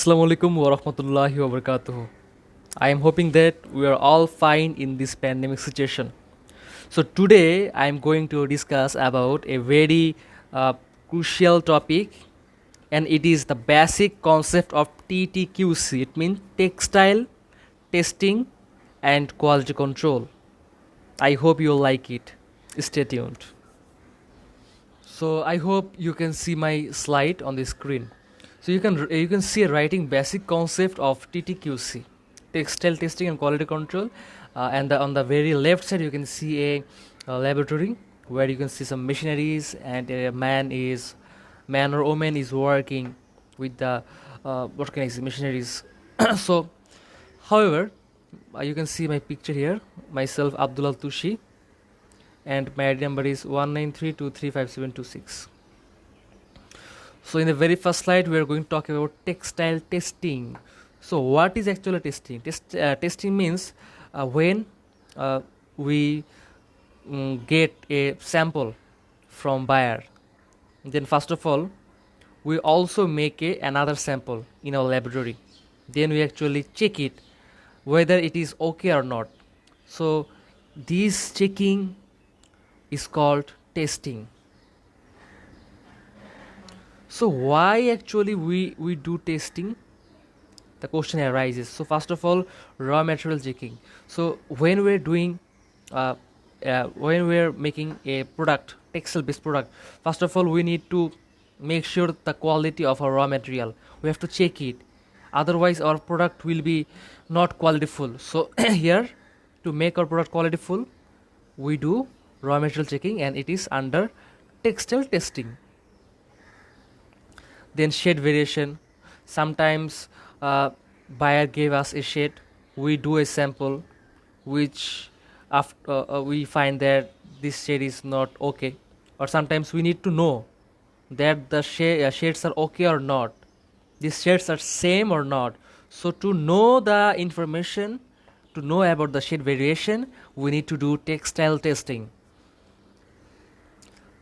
Assalamu alaikum wa rahmatullahi wa barakatuh. I am hoping that we are all fine in this pandemic situation. So today I am going to discuss about a very crucial topic, and it is the basic concept of TTQC. It means textile testing and quality control. I hope you like it. Stay tuned. So I hope you can see my slide on the screen. So you can see a writing basic concept of TTQC, textile testing and quality control, and on the very left side you can see a laboratory where you can see some machineries, and a man or woman is working with the what can I say machineries. So, however, you can see my picture here. Myself, Abdullah Tushi, and my ID number is 193235726. So in the very first slide, we are going to talk about textile testing. So what is actually testing? Testing means when we get a sample from buyer. Then first of all, we also make another sample in our laboratory. Then we actually check it whether it is okay or not. So this checking is called testing. So why actually we do testing? The question arises. So first of all, raw material checking. So when we're doing when we're making a product, textile based product, first of all we need to make sure the quality of our raw material. We have to check it. Otherwise our product will be not qualityful. So here, to make our product qualityful, we do raw material checking, and it is under textile testing. Then shade variation. Sometimes buyer gave us a shade, we do a sample, which after we find that this shade is not okay, or sometimes we need to know that the shades are okay or not, these shades are same or not. So to know the information, to know about the shade variation, we need to do textile testing.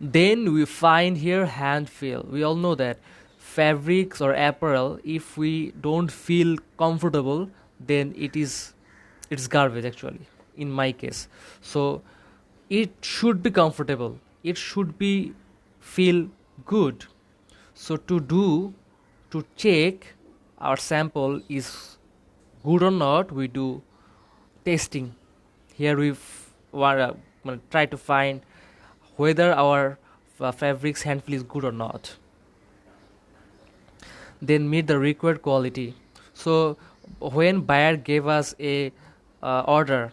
Then we find here hand feel. We all know that fabrics or apparel, if we don't feel comfortable, then it's garbage actually, in my case. So it should be comfortable, it should be feel good. So to check our sample is good or not, we do testing. Here we try to find whether our fabric's hand feel is good or not. Then meet the required quality. So when buyer gave us a order,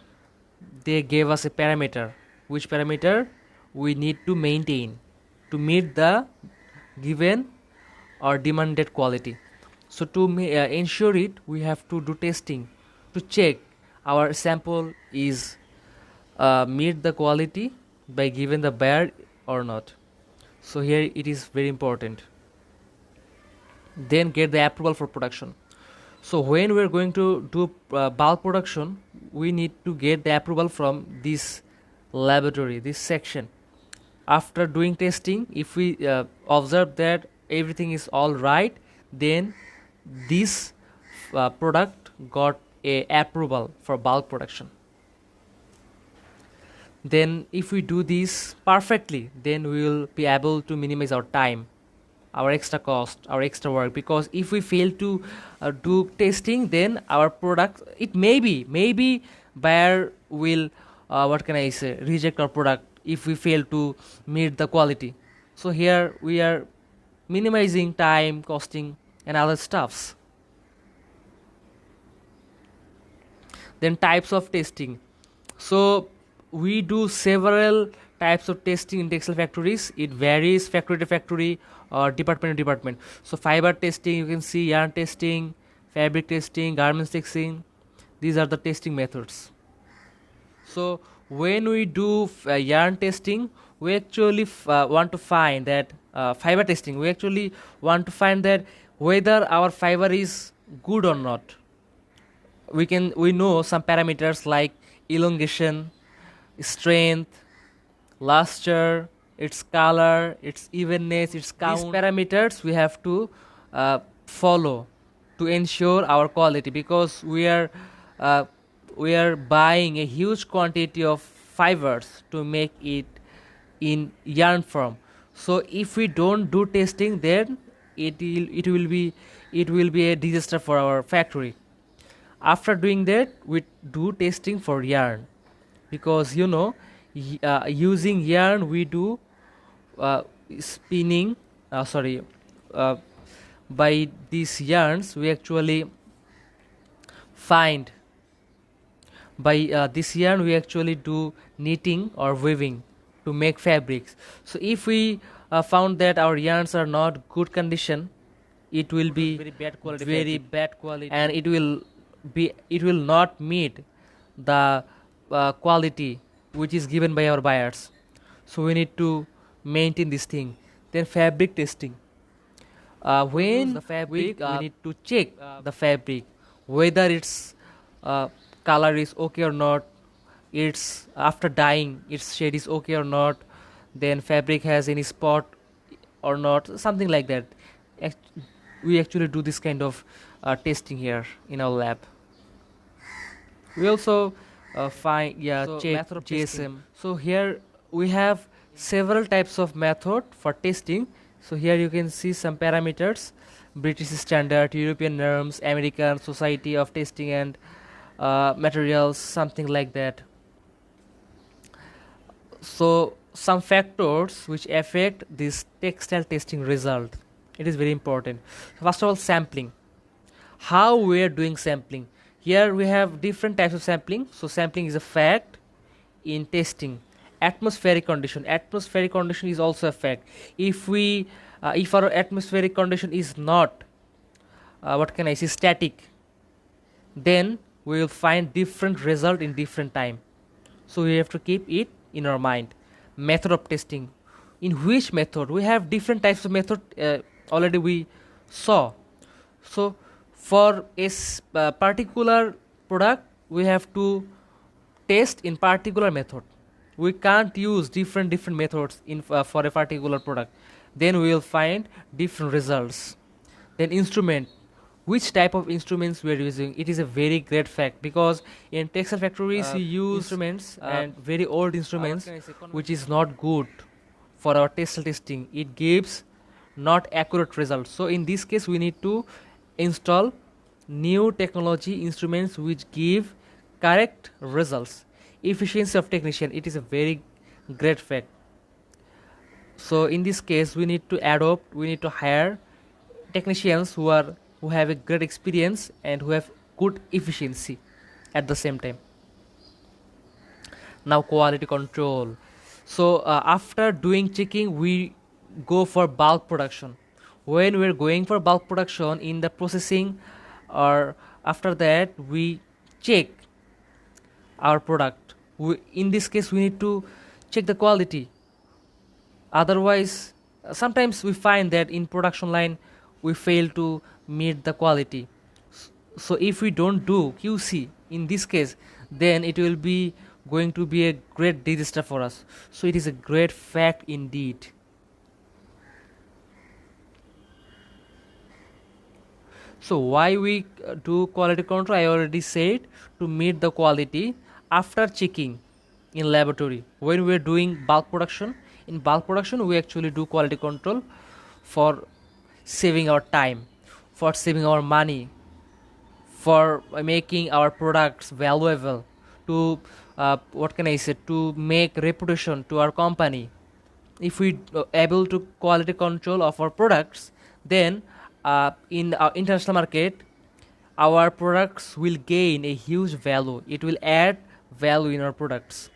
they gave us a parameter, which parameter we need to maintain to meet the given or demanded quality. So to ensure it, we have to do testing to check our sample is meet the quality by given the buyer or not. So here it is very important. Then get the approval for production. So when we are going to do bulk production, we need to get the approval from this laboratory, this section. After doing testing, if we observe that everything is all right, then this product got a approval for bulk production. Then if we do this perfectly, then we will be able to minimize our time, our extra cost, our extra work. Because if we fail to do testing, then our product, it maybe buyer will what can I say, reject our product if we fail to meet the quality. So here we are minimizing time, costing, and other stuffs. Then types of testing. So we do several types of testing in textile factories. It varies factory to factory or department to department. So fiber testing, you can see yarn testing, fabric testing, garments testing. These are the testing methods. So when we do yarn testing, we actually want to find that fiber testing, we actually want to find that whether our fiber is good or not. We know some parameters like elongation, strength, luster, its color, its evenness, its count. These parameters we have to follow to ensure our quality, because uh, we are buying a huge quantity of fibers to make it in yarn form. So if we don't do testing, then it will be a disaster for our factory. After doing that, we do testing for yarn, because using yarn we do spinning, sorry, uh, by these yarns we actually find, by this yarn we actually do knitting or weaving to make fabrics. So if we found that our yarns are not good condition, it will be very bad quality, and it will not meet the quality which is given by our buyers. So we need to maintain this thing. Then fabric testing, when the fabric, we need to check the fabric whether its color is okay or not, its after dyeing its shade is okay or not, then fabric has any spot or not, something like that. We actually do this kind of testing here in our lab. We also find, check method of GSM. So here we have several types of method for testing. So here you can see some parameters: British standard, European norms, American Society of Testing and Materials, something like that. So some factors which affect this textile testing result, it is very important. First of all, sampling. How we are doing sampling? Here we have different types of sampling. So sampling is a fact in testing. Atmospheric condition is also a fact. If our atmospheric condition is not static, then we will find different result in different time. So we have to keep it in our mind. Method of testing: in which method? We have different types of method, already we saw. So for a particular product, we have to test in particular method. We can't use different methods in for a particular product, then we will find different results. Then instrument, which type of instruments we are using, it is a very great fact, because in textile factories we use instruments, and very old instruments which is not good for our textile testing. It gives not accurate results. So in this case we need to install new technology instruments which give correct results. Efficiency of technician, it is a very great fact. So in this case we need to hire technicians who have a great experience and who have good efficiency at the same time. Now quality control. So after doing checking, we go for bulk production. When we're going for bulk production, in the processing or after that, we check our product. In this case we need to check the quality. Otherwise, sometimes we find that in production line we fail to meet the quality. So if we don't do QC in this case, then it will be going to be a great disaster for us. So it is a great fact indeed. So why we do quality control? I already said, to meet the quality after checking in laboratory. When we are doing bulk production, in bulk production we actually do quality control for saving our time, for saving our money, for making our products valuable, to to make reputation to our company. If we able to quality control of our products, then in our international market our products will gain a huge value. It will add value in our products.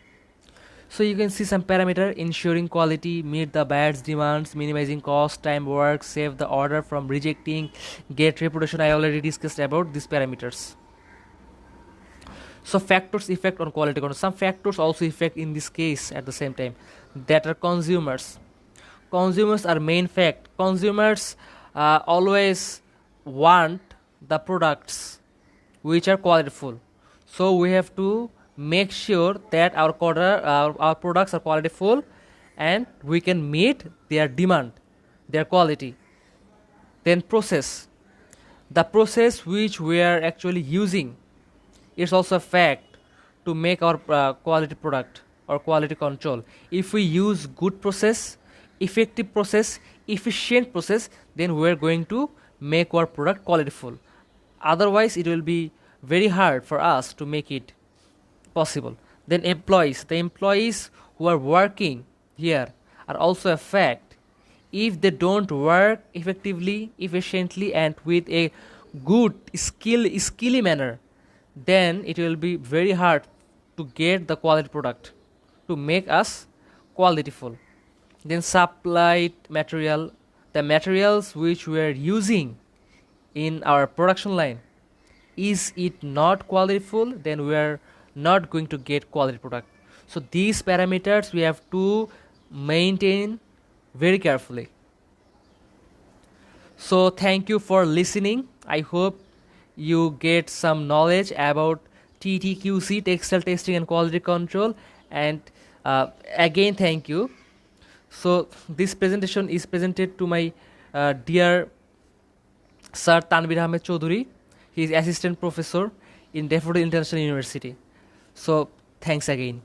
So you can see some parameter: ensuring quality, meet the buyer's demands, minimizing cost, time, work, save the order from rejecting, get reputation. I already discussed about these parameters. So factors effect on quality control. Some factors also affect in this case at the same time, that are consumers. Consumers are main fact. Consumers always want the products which are qualityful. So we have to make sure that our products are qualityful and we can meet their demand, their quality. Then process. the process which we are actually using is also a fact to make our quality product or quality control. If we use good process, effective process, efficient process, then we are going to make our product qualityful. Otherwise it will be very hard for us to make it possible. Then the employees who are working here are also a fact. If they don't work effectively, efficiently, and with a good skilly manner, then it will be very hard to get the quality product to make us qualityful. Then supplied material, the materials which we are using in our production line, is it not qualityful, then we are not going to get quality product. So these parameters we have to maintain very carefully. So thank you for listening. I hope you get some knowledge about TTQC, textile testing and quality control. And again, thank you. So this presentation is presented to my dear Sir Tanvir Ahmed Choudhury. He is assistant professor in Daffodil International University. So thanks again.